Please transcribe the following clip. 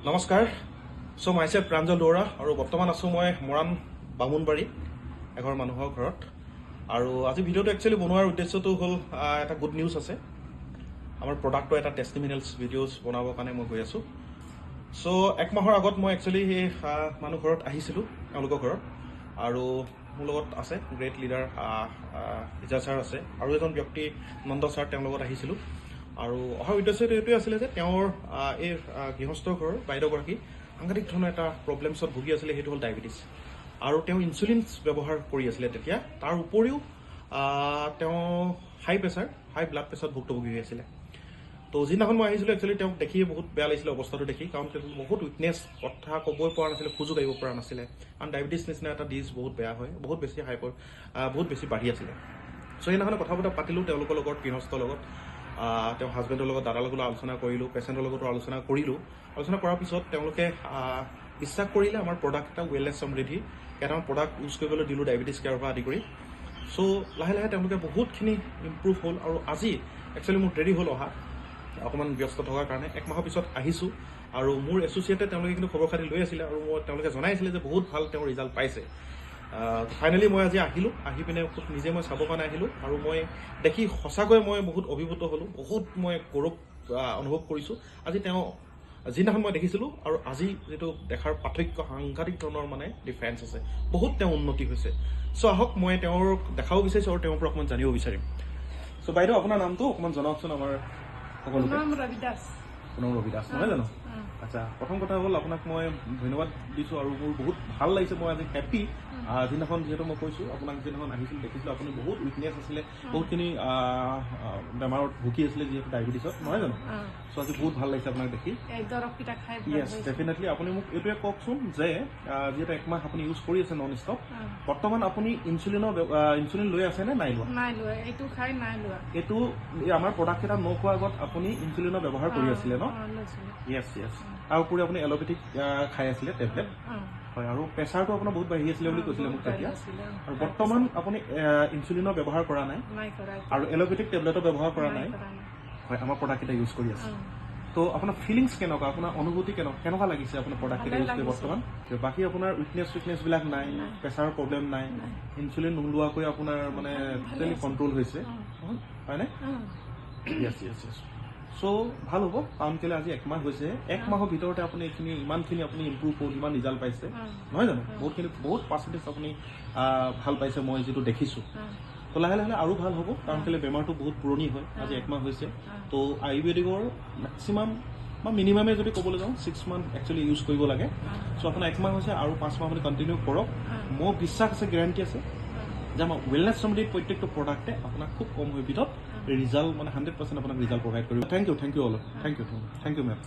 নমস্কাৰ চ' মাইছেল্ফ প্ৰাঞ্জল দুৱৰা আৰু বৰ্তমান আছোঁ মই মৰাণ বামুণবাৰী এঘৰ মানুহৰ ঘৰত আৰু আজি ভিডিঅ'টো একচুৱেলি বনোৱাৰ উদ্দেশ্যটো হ'ল এটা গুড নিউজ আছে আমাৰ প্ৰডাক্টৰ এটা টেষ্টিমিনিয়েলছ ভিডিঅ'জ বনাবৰ কাৰণে মই গৈ আছোঁ চ' এক মাহৰ আগত মই একচুৱেলি সেই মানুহ ঘৰত আহিছিলোঁ তেওঁলোকৰ ঘৰত আৰু মোৰ লগত আছে গ্ৰেট লিডাৰ ইজা ছাৰ আছে আৰু এজন ব্যক্তি নন্দ ছাৰ তেওঁৰ লগত আহিছিলোঁ আৰু অহাৰ উদ্দেশ্যটো এইটোৱে আছিলে যে তেওঁৰ এই গৃহস্থৰ ঘৰৰ বাইদেউগৰাকী সাংঘাতিক ধৰণৰ এটা প্ৰব্লেমছত ভুগি আছিলে সেইটো হ'ল ডায়েবেটিছ আৰু তেওঁ ইনচুলিন ব্যৱহাৰ কৰি আছিলে তেতিয়া তাৰ উপৰিও তেওঁ হাই ব্লাড প্ৰেছাৰত ভুক্তভোগী হৈ আছিলে তো যিদিনাখন মই আহিছিলোঁ একচুৱেলি তেওঁক দেখি বহুত বেয়া লাগিছিলে অৱস্থাটো দেখি কাৰণ তেওঁ বহুত উইকনেছ কথা ক'বই পৰা নাছিলে খোজো কাঢ়িব পৰা নাছিলে কাৰণ ডায়েবেটিছ নিচিনা এটা ডিজ বহুত বেয়া হয় বহুত বেছি বাঢ়ি আছিলে চ' সেইদিনাখন কথা বতৰা পাতিলোঁ তেওঁলোকৰ লগত গৃহস্থৰ লগত তেওঁ হাজবেণ্ডৰ লগত দাদাৰ লগত আলোচনা কৰিলোঁ পেচেণ্টৰ লগতো আলোচনা কৰাৰ পিছত তেওঁলোকে বিশ্বাস কৰিলে আমাৰ প্ৰডাক্ট এটা ৱেলনেছ সমৃদ্ধি কেইটামান প্ৰডাক্ট ইউজ কৰিবলৈ দিলোঁ ডায়েবেটিছ কেয়াৰৰ পৰা আদি কৰি চ' লাহে লাহে তেওঁলোকে বহুতখিনি ইম্প্ৰুভ হ'ল আৰু আজি একচুৱেলি মোৰ দেৰি হ'ল অহা অকণমান ব্যস্ত থকাৰ কাৰণে এক মাহৰ পিছত আহিছোঁ আৰু মোৰ এছ'চিয়েটে তেওঁলোকে কিন্তু খবৰ খাতি লৈ আছিলে আৰু তেওঁলোকে জনাইছিলে যে বহুত ভাল তেওঁৰ ৰিজাল্ট পাইছে ফাইনেলি মই আজি আহিলোঁ আহি পিনে নিজে মই চাবৰ কাৰণে আহিলোঁ আৰু মই দেখি সঁচাকৈ মই বহুত অভিভূত হ'লোঁ বহুত মই গৌৰৱ অনুভৱ কৰিছোঁ আজি তেওঁ যিদিনাখন মই দেখিছিলোঁ আৰু আজি যিটো দেখাৰ পাৰ্থক্য সাংঘাতিক ধৰণৰ মানে ডিফাৰেঞ্চ আছে বহুত তেওঁ উন্নতি হৈছে চ' আহক মই তেওঁৰ দেখাব বিচাৰিছোঁ আৰু তেওঁৰ পৰা অকণমান জানিব বিচাৰিম চ' বাইদেউ আপোনাৰ নামটো অকণমান জনাওকচোন আমাৰ সকলোকে পুনম ৰবি দাস নহয় জানো আচ্ছা প্ৰথম কথা হ'ল আপোনাক মই ধন্যবাদ দিছোঁ আৰু মোৰ বহুত ভাল লাগিছে মই আজি হেপ্পী যিদিনাখন যিহেতু মই কৈছোঁ আপোনাক যিদিনাখন আহিছিলোঁ দেখিছিলোঁ আপুনি বহুত উইকনেছ আছিলে বহুতখিনি বেমাৰত ভুগি আছিলে যিহেতু ডায়েবেটিছত নহয় জানো চ' আজি বহুত ভাল লাগিছে আপোনাক দেখি য়েছ ডেফিনেটলি আপুনি মোক এইটোৱে কওকচোন যে যিহেতু একমাহ আপুনি ইউজ কৰি আছে নন ষ্টপ বৰ্তমান আপুনি ইনচুলিন লৈ আছে নে নাই লোৱা এইটো আমাৰ প্ৰডাক্ট কেইটা নোখোৱাৰ আগত আপুনি ইনচুলিনৰ ব্যৱহাৰ কৰি আছিলে ন য়েছ তাৰ উপৰি আপুনি এল'পেথিক খাই আছিলে টেবলেট হয় আৰু প্ৰেছাৰটো আপোনাৰ বহুত বাঢ়ি আছিলে বুলি কৈছিলে মোক তেতিয়া আৰু বৰ্তমান আপুনি ইনচুলিনৰ ব্যৱহাৰ কৰা নাই আৰু এল'পেথিক টেবলেটৰ ব্যৱহাৰ কৰা নাই হয় আমাৰ প্ৰডাক্টকেইটা ইউজ কৰি আছে তো আপোনাৰ ফিলিংছ কেনেকুৱা আপোনাৰ অনুভূতি কেনেকুৱা লাগিছে আপোনাৰ প্ৰডাক্টকেইটা ইউজ কৰি বৰ্তমান বাকী আপোনাৰ উইকনেছবিলাক নাই প্ৰেছাৰৰ প্ৰব্লেম নাই ইনচুলিন নোলোৱাকৈ আপোনাৰ মানে টোটেলি কণ্ট্ৰল হৈছে হয়নে য়েছ চ' ভাল হ'ব কাৰণ কেলৈ আজি একমাহ হৈছে এক মাহৰ ভিতৰতে আপুনি ইমানখিনি আপুনি ইম্প্ৰুভ হ'ল ইমান ৰিজাল্ট পাইছে নহয় জানো বহুত পাৰ্চেণ্টেজ আপুনি ভাল পাইছে মই যিটো দেখিছোঁ তো লাহে লাহে আৰু ভাল হ'ব কাৰণ কেলৈ বেমাৰটো বহুত পুৰণি হয় আজি একমাহ হৈছে তো আয়ুৰ্বেদিকৰ মেক্সিমাম বা মিনিমামে যদি ক'বলৈ যাওঁ 6 মান্থ একচুৱেলি ইউজ কৰিব লাগে চ' আপোনাৰ একমাহ হৈছে আৰু 5 মাহ আপুনি কণ্টিনিউ কৰক মোৰ বিশ্বাস আছে গেৰাণ্টি আছে যে আমাৰ ৱেলনেছ সমৃদ্ধিৰ প্ৰত্যেকটো প্ৰডাক্টে আপোনাক খুব কম সময়ৰ ভিতৰত ৰিজাল্ট মানে 100% আপোনাক ৰিজাল্ট প্ৰভাইড কৰিব thank you all thank you ma'am